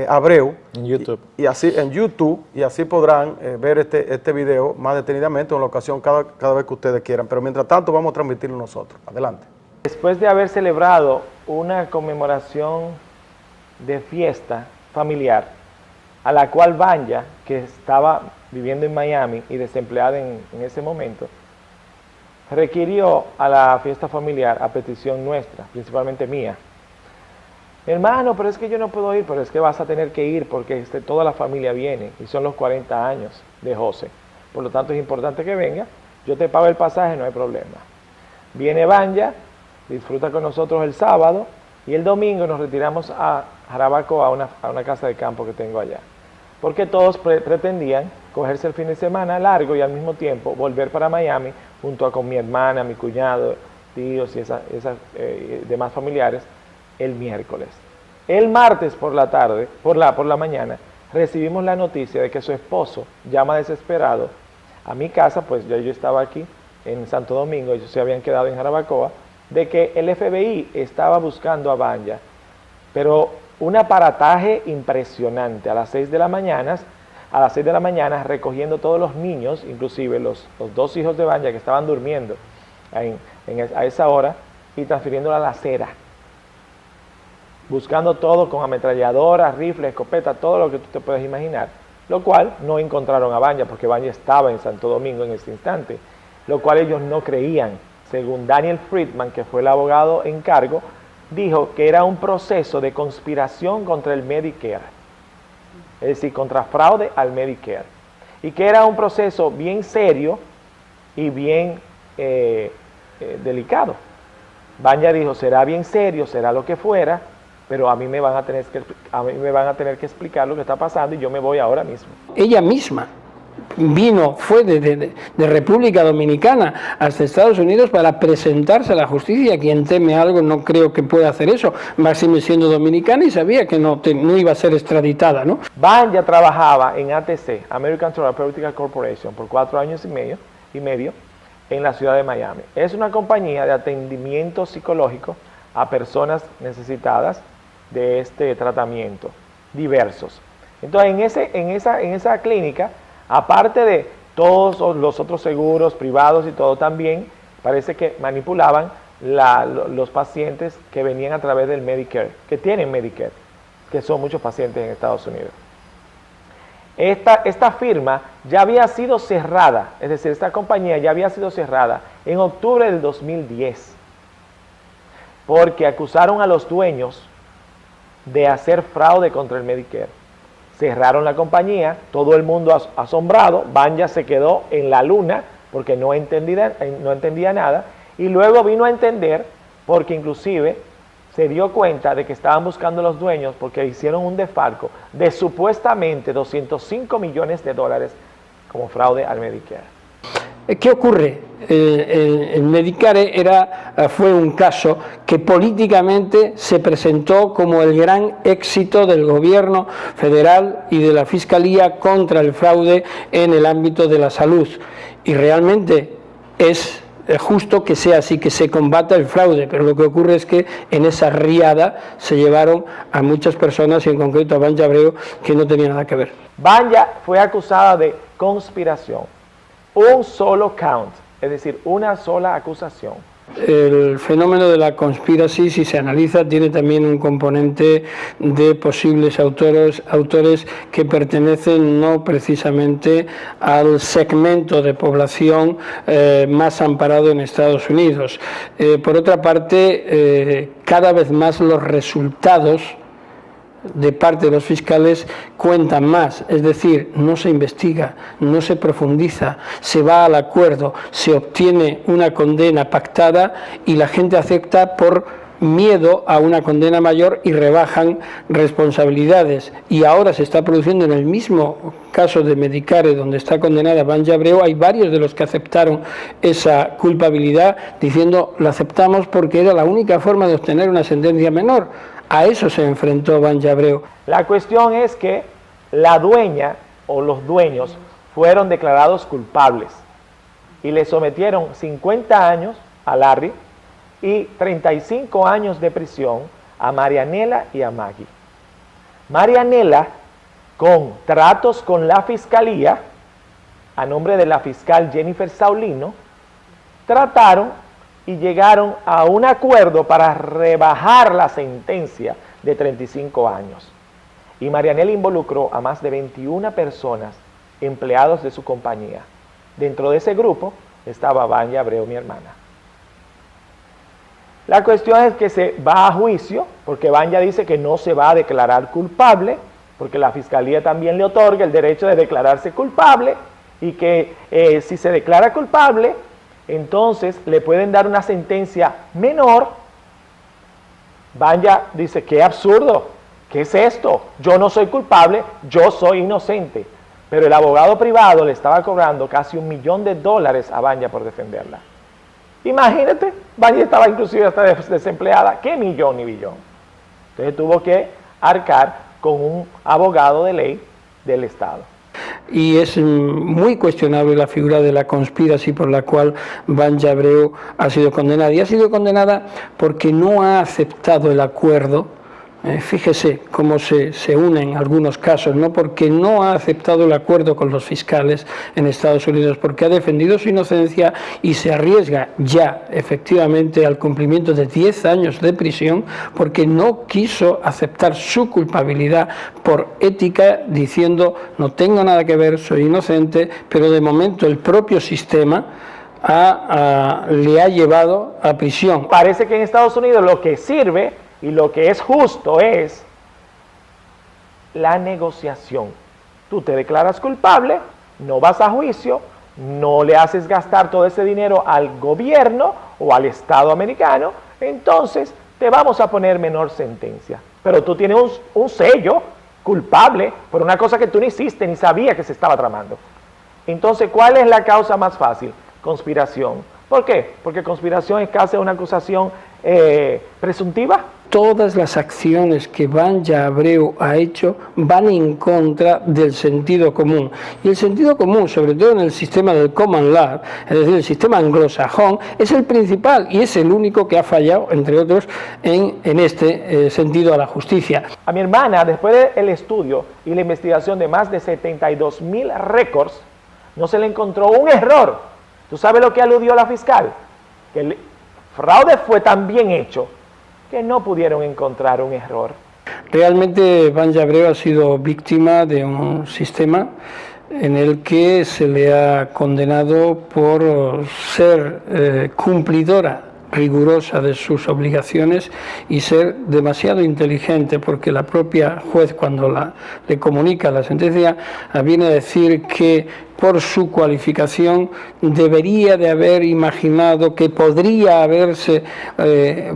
Abreu En YouTube. y así en YouTube, y así podrán ver este video más detenidamente en la ocasión cada vez que ustedes quieran. Pero mientras tanto vamos a transmitirlo nosotros. Adelante. Después de haber celebrado una conmemoración de fiesta familiar, a la cual Vanya, que estaba viviendo en Miami y desempleada en ese momento, requirió a la fiesta familiar a petición nuestra, principalmente mía. Hermano, pero es que yo no puedo ir, pero es que vas a tener que ir porque toda la familia viene y son los 40 años de José. Por lo tanto es importante que venga, yo te pago el pasaje, no hay problema. Viene Vanya, disfruta con nosotros el sábado y el domingo nos retiramos a Jarabacoa, a una casa de campo que tengo allá. Porque todos pretendían cogerse el fin de semana largo y al mismo tiempo volver para Miami junto con mi hermana, mi cuñado, tíos y esas demás familiares el miércoles. El martes por la tarde, por la mañana, recibimos la noticia de que su esposo llama desesperado a mi casa, pues ya yo estaba aquí en Santo Domingo, ellos se habían quedado en Jarabacoa, de que el FBI estaba buscando a Vanya, pero un aparataje impresionante a las 6 de la mañana, recogiendo todos los niños, inclusive los dos hijos de Vanya que estaban durmiendo a esa hora, y transfiriéndola a la acera, buscando todo con ametralladoras, rifles, escopetas, todo lo que tú te puedes imaginar, lo cual no encontraron a Vanya, porque Vanya estaba en Santo Domingo en ese instante, lo cual ellos no creían. Según Daniel Friedman, que fue el abogado en cargo, dijo que era un proceso de conspiración contra el Medicare, es decir, contra fraude al Medicare, y que era un proceso bien serio y bien delicado. Vanya dijo, será bien serio, será lo que fuera, pero a mí me van a tener que explicar lo que está pasando y yo me voy ahora mismo. Ella misma fue de República Dominicana hasta Estados Unidos para presentarse a la justicia. Quien teme algo no creo que pueda hacer eso, máxime siendo dominicana, y sabía que no iba a ser extraditada, ¿no? Vanya trabajaba en ATC, American Therapeutic Corporation, por 4 años y medio en la ciudad de Miami. Es una compañía de atendimiento psicológico a personas necesitadas de este tratamiento, diversos. Entonces, en esa clínica, aparte de todos los otros seguros privados y todo, también parece que manipulaban los pacientes que venían a través del Medicare, que tienen Medicare, que son muchos pacientes en Estados Unidos. Esta firma ya había sido cerrada, es decir, esta compañía ya había sido cerrada en octubre del 2010, porque acusaron a los dueños de hacer fraude contra el Medicare. Cerraron la compañía, todo el mundo asombrado, Vanya se quedó en la luna porque no entendía nada, y luego vino a entender porque inclusive se dio cuenta de que estaban buscando a los dueños porque hicieron un desfalco de supuestamente 205 millones de dólares como fraude al Medicare. ¿Qué ocurre? El Medicare fue un caso que políticamente se presentó como el gran éxito del gobierno federal y de la Fiscalía contra el fraude en el ámbito de la salud. Y realmente es justo que sea así, que se combata el fraude, pero lo que ocurre es que en esa riada se llevaron a muchas personas, y en concreto a Vanya Abreu, que no tenía nada que ver. Vanya fue acusada de conspiración. Un solo count, es decir, una sola acusación. El fenómeno de la conspiracy, si se analiza, tiene también un componente de posibles autores que pertenecen no precisamente al segmento de población más amparado en Estados Unidos. Por otra parte, cada vez más los resultados de parte de los fiscales cuentan más, es decir, no se investiga, no se profundiza, se va al acuerdo, se obtiene una condena pactada y la gente acepta por miedo a una condena mayor y rebajan responsabilidades. Y ahora se está produciendo en el mismo caso de Medicare, donde está condenada Banja Abreu, hay varios de los que aceptaron esa culpabilidad diciendo la aceptamos porque era la única forma de obtener una sentencia menor. A eso se enfrentó Banja Abreu. La cuestión es que la dueña o los dueños fueron declarados culpables y le sometieron 50 años a Larry y 35 años de prisión a Marianela y a Maggie. Marianela, con tratos con la fiscalía, a nombre de la fiscal Jennifer Saulino, trataron y llegaron a un acuerdo para rebajar la sentencia de 35 años. Y Marianela involucró a más de 21 personas, empleados de su compañía. Dentro de ese grupo estaba Banja Abreu, mi hermana. La cuestión es que se va a juicio, porque Banja dice que no se va a declarar culpable, porque la fiscalía también le otorga el derecho de declararse culpable, y que si se declara culpable, entonces le pueden dar una sentencia menor. Banja dice, qué absurdo, ¿qué es esto? Yo no soy culpable, yo soy inocente. Pero el abogado privado le estaba cobrando casi $1 millón a Banja por defenderla. Imagínate, Banja estaba inclusive hasta desempleada. ¿Qué millón ni billón? Entonces tuvo que arcar con un abogado de ley del Estado. Y es muy cuestionable la figura de la conspiración por la cual Banja Abreu ha sido condenada. Y ha sido condenada porque no ha aceptado el acuerdo. Fíjese cómo se unen en algunos casos, ¿no? Porque no ha aceptado el acuerdo con los fiscales en Estados Unidos, porque ha defendido su inocencia y se arriesga ya efectivamente al cumplimiento de 10 años de prisión, porque no quiso aceptar su culpabilidad por ética, diciendo no tengo nada que ver, soy inocente, pero de momento el propio sistema le ha llevado a prisión. Parece que en Estados Unidos lo que sirve y lo que es justo es la negociación. Tú te declaras culpable, no vas a juicio, no le haces gastar todo ese dinero al gobierno o al Estado americano, entonces te vamos a poner menor sentencia. Pero tú tienes un sello culpable por una cosa que tú no hiciste ni sabías que se estaba tramando. Entonces, ¿cuál es la causa más fácil? Conspiración. ¿Por qué? Porque conspiración es casi una acusación presuntiva. Todas las acciones que Banja Abreu ha hecho van en contra del sentido común. Y el sentido común, sobre todo en el sistema del common law, es decir, el sistema anglosajón, es el principal y es el único que ha fallado, entre otros, en este sentido a la justicia. A mi hermana, después del estudio y la investigación de más de 72,000 récords, no se le encontró un error. ¿Tú sabes lo que aludió la fiscal? Que el fraude fue tan bien hecho que no pudieron encontrar un error. Realmente Banja Abreu ha sido víctima de un sistema en el que se le ha condenado por ser cumplidora rigurosa de sus obligaciones y ser demasiado inteligente, porque la propia juez, cuando le comunica la sentencia, viene a decir que por su cualificación debería de haber imaginado que podría haberse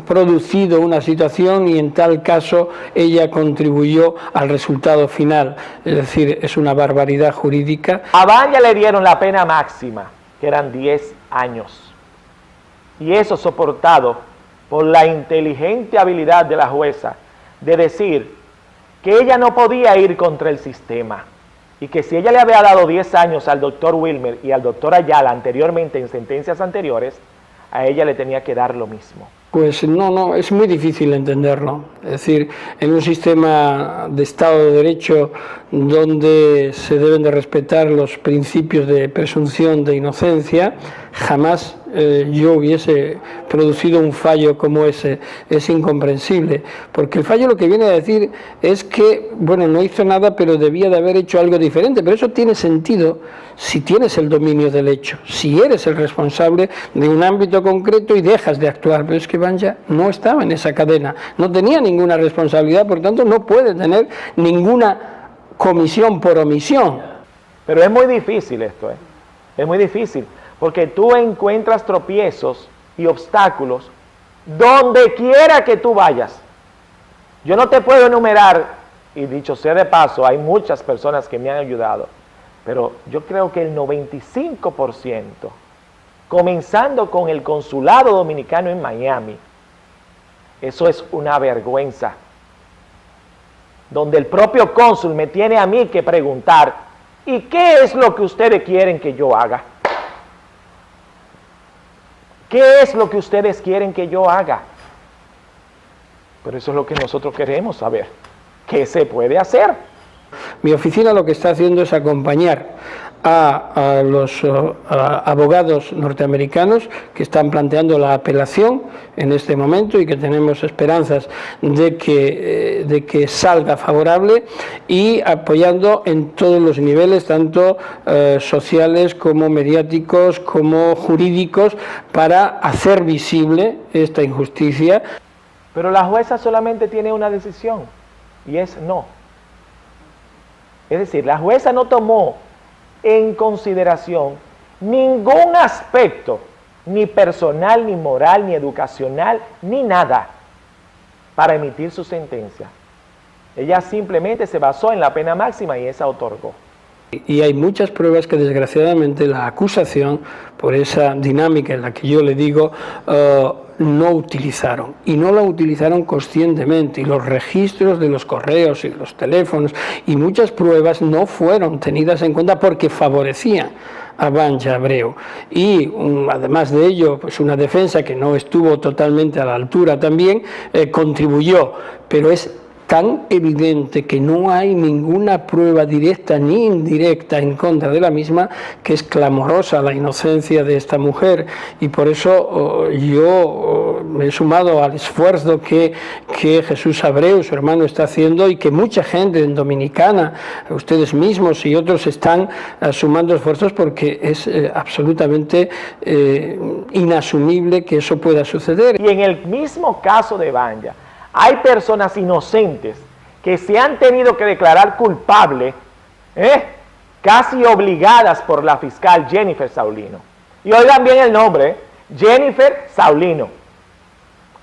producido una situación y en tal caso ella contribuyó al resultado final. Es decir, es una barbaridad jurídica. A Banja le dieron la pena máxima, que eran 10 años. Y eso soportado por la inteligente habilidad de la jueza de decir que ella no podía ir contra el sistema y que si ella le había dado 10 años al doctor Wilmer y al doctor Ayala anteriormente en sentencias anteriores, a ella le tenía que dar lo mismo. Pues no, es muy difícil entenderlo. Es decir, en un sistema de Estado de Derecho donde se deben de respetar los principios de presunción de inocencia, jamás yo hubiese producido un fallo como ese. Es incomprensible, porque el fallo lo que viene a decir es que, bueno, no hizo nada, pero debía de haber hecho algo diferente, pero eso tiene sentido si tienes el dominio del hecho, si eres el responsable de un ámbito concreto y dejas de actuar. Pero es que Banja no estaba en esa cadena, no tenía ninguna responsabilidad, por tanto no puede tener ninguna comisión por omisión. Pero es muy difícil esto, es muy difícil, porque tú encuentras tropiezos y obstáculos donde quiera que tú vayas. Yo no te puedo enumerar, y dicho sea de paso, hay muchas personas que me han ayudado, pero yo creo que el 95%, comenzando con el consulado dominicano en Miami, eso es una vergüenza, donde el propio cónsul me tiene a mí que preguntar, ¿y qué es lo que ustedes quieren que yo haga? ¿Qué es lo que ustedes quieren que yo haga? Pero eso es lo que nosotros queremos saber. ¿Qué se puede hacer? Mi oficina lo que está haciendo es acompañar a los abogados norteamericanos que están planteando la apelación en este momento y que tenemos esperanzas de que salga favorable, y apoyando en todos los niveles, tanto sociales como mediáticos como jurídicos, para hacer visible esta injusticia. Pero la jueza solamente tiene una decisión, y es no. Es decir, la jueza no tomó en consideración ningún aspecto, ni personal, ni moral, ni educacional, ni nada, para emitir su sentencia. Ella simplemente se basó en la pena máxima y esa otorgó. Y hay muchas pruebas que desgraciadamente la acusación, por esa dinámica en la que yo le digo, no utilizaron, y no la utilizaron conscientemente, y los registros de los correos y los teléfonos y muchas pruebas no fueron tenidas en cuenta porque favorecían a Banja Abreu, y además de ello, pues una defensa que no estuvo totalmente a la altura también contribuyó, pero es tan evidente que no hay ninguna prueba directa ni indirecta en contra de la misma, que es clamorosa la inocencia de esta mujer, y por eso yo me he sumado al esfuerzo que Jesús Abreu, su hermano, está haciendo, y que mucha gente en Dominicana, ustedes mismos y otros, están sumando esfuerzos, porque es absolutamente inasumible que eso pueda suceder. Y en el mismo caso de Banja, hay personas inocentes que se han tenido que declarar culpables, casi obligadas por la fiscal Jennifer Saulino. Y oigan bien el nombre, Jennifer Saulino.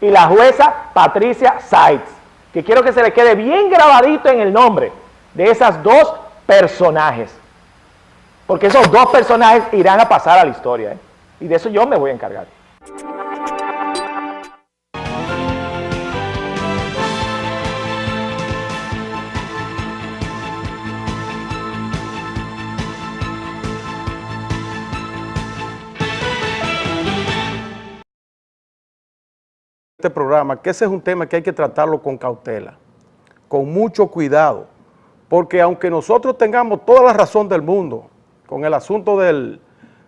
Y la jueza Patricia Sites, que quiero que se le quede bien grabadito en el nombre de esas dos personajes. Porque esos dos personajes irán a pasar a la historia, y de eso yo me voy a encargar. Este programa, que ese es un tema que hay que tratarlo con cautela, con mucho cuidado, porque aunque nosotros tengamos toda la razón del mundo con el asunto de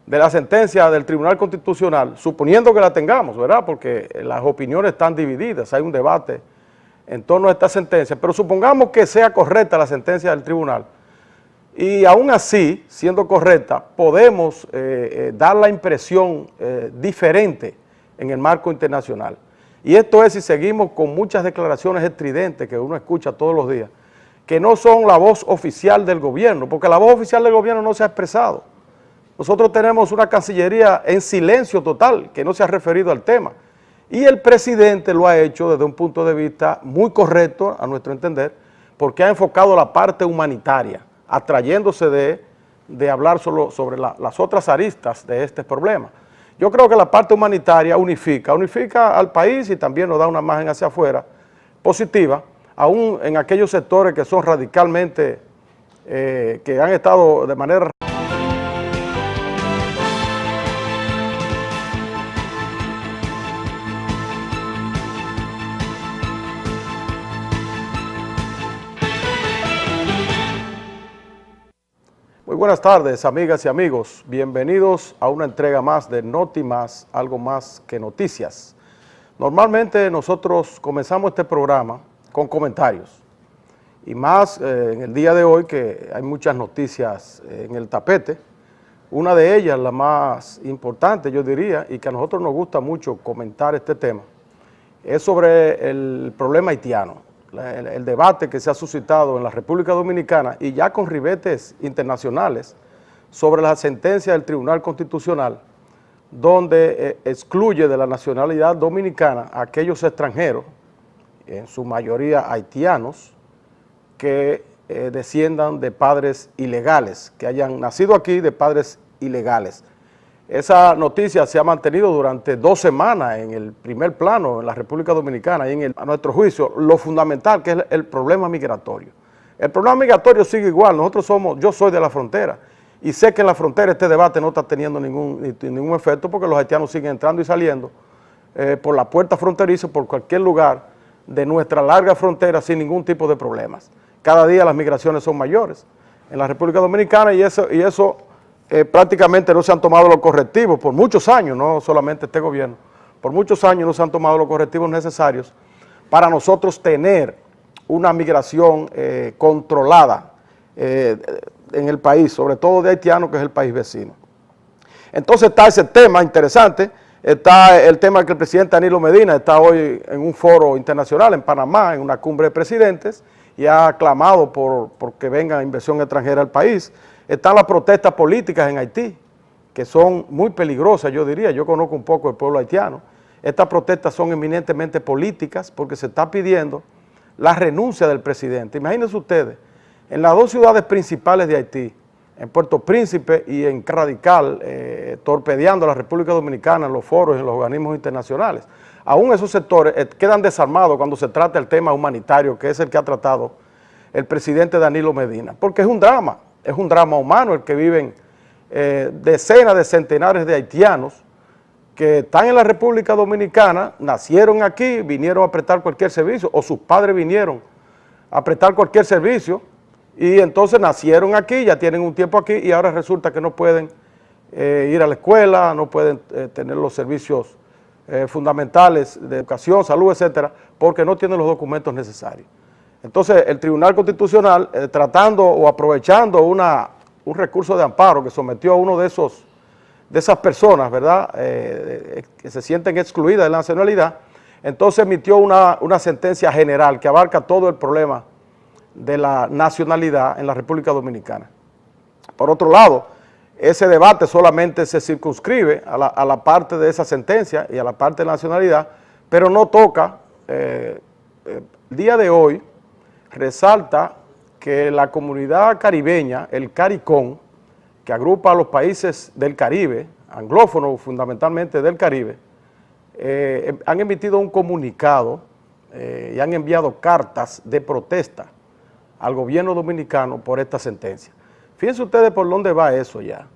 la sentencia del Tribunal Constitucional, suponiendo que la tengamos, ¿verdad? Porque las opiniones están divididas, hay un debate en torno a esta sentencia, pero supongamos que sea correcta la sentencia del tribunal, y aún así, siendo correcta, podemos dar la impresión diferente en el marco internacional. Y esto es si seguimos con muchas declaraciones estridentes que uno escucha todos los días, que no son la voz oficial del gobierno, porque la voz oficial del gobierno no se ha expresado. Nosotros tenemos una Cancillería en silencio total, que no se ha referido al tema. Y el presidente lo ha hecho desde un punto de vista muy correcto, a nuestro entender, porque ha enfocado la parte humanitaria, atrayéndose de hablar solo sobre las otras aristas de este problema. Yo creo que la parte humanitaria unifica al país y también nos da una imagen hacia afuera positiva, aún en aquellos sectores que son radicalmente, que han estado de manera... Muy buenas tardes, amigas y amigos. Bienvenidos a una entrega más de Noti Más, algo más que noticias. Normalmente nosotros comenzamos este programa con comentarios, y más en el día de hoy, que hay muchas noticias en el tapete. Una de ellas, la más importante, yo diría, y que a nosotros nos gusta mucho comentar este tema, es sobre el problema haitiano. El debate que se ha suscitado en la República Dominicana, y ya con ribetes internacionales, sobre la sentencia del Tribunal Constitucional, donde excluye de la nacionalidad dominicana a aquellos extranjeros, en su mayoría haitianos, que desciendan de padres ilegales, que hayan nacido aquí de padres ilegales. Esa noticia se ha mantenido durante 2 semanas en el primer plano en la República Dominicana y a nuestro juicio, lo fundamental que es el problema migratorio. El problema migratorio sigue igual, yo soy de la frontera y sé que en la frontera este debate no está teniendo ningún efecto porque los haitianos siguen entrando y saliendo por la puerta fronteriza, por cualquier lugar de nuestra larga frontera sin ningún tipo de problemas. Cada día las migraciones son mayores en la República Dominicana y eso prácticamente no se han tomado los correctivos por muchos años, no solamente este gobierno, por muchos años no se han tomado los correctivos necesarios para nosotros tener una migración controlada en el país, sobre todo de haitianos, que es el país vecino. Entonces está ese tema interesante, está el tema que el presidente Danilo Medina está hoy en un foro internacional en Panamá, en una cumbre de presidentes, y ha clamado por que venga inversión extranjera al país. Están las protestas políticas en Haití, que son muy peligrosas, yo diría. Yo conozco un poco el pueblo haitiano. Estas protestas son eminentemente políticas porque se está pidiendo la renuncia del presidente. Imagínense ustedes, en las 2 ciudades principales de Haití, en Puerto Príncipe y en Radical, torpedeando a la República Dominicana en los foros y en los organismos internacionales. Aún esos sectores quedan desarmados cuando se trata el tema humanitario, que es el que ha tratado el presidente Danilo Medina, porque es un drama humano el que viven decenas de centenares de haitianos que están en la República Dominicana, nacieron aquí, vinieron a prestar cualquier servicio, o sus padres vinieron a prestar cualquier servicio, y entonces nacieron aquí, ya tienen un tiempo aquí, y ahora resulta que no pueden ir a la escuela, no pueden tener los servicios fundamentales de educación, salud, etcétera, porque no tienen los documentos necesarios. Entonces, el Tribunal Constitucional, tratando o aprovechando un recurso de amparo que sometió a uno de esas personas, ¿verdad?, que se sienten excluidas de la nacionalidad, entonces emitió una sentencia general que abarca todo el problema de la nacionalidad en la República Dominicana. Por otro lado, ese debate solamente se circunscribe a la parte de esa sentencia y a la parte de la nacionalidad, pero no toca, el día de hoy, resalta que la comunidad caribeña, el CARICOM, que agrupa a los países del Caribe, anglófonos fundamentalmente del Caribe, han emitido un comunicado y han enviado cartas de protesta al gobierno dominicano por esta sentencia. Fíjense ustedes por dónde va eso ya.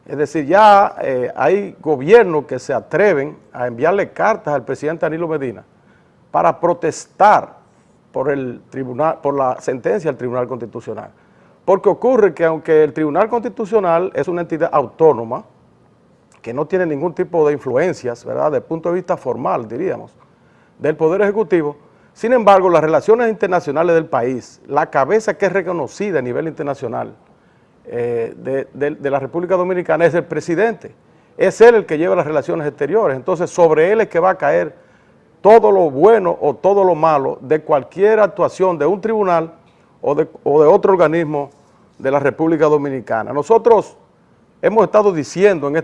Es decir, ya hay gobiernos que se atreven a enviarle cartas al presidente Danilo Medina para protestar por la sentencia del Tribunal Constitucional. Porque ocurre que aunque el Tribunal Constitucional es una entidad autónoma, que no tiene ningún tipo de influencias, ¿verdad?, desde el punto de vista formal, diríamos, del Poder Ejecutivo, sin embargo, las relaciones internacionales del país, la cabeza que es reconocida a nivel internacional de la República Dominicana es el presidente. Es él el que lleva las relaciones exteriores, entonces sobre él es que va a caer todo lo bueno o todo lo malo de cualquier actuación de un tribunal o de otro organismo de la República Dominicana. Nosotros hemos estado diciendo en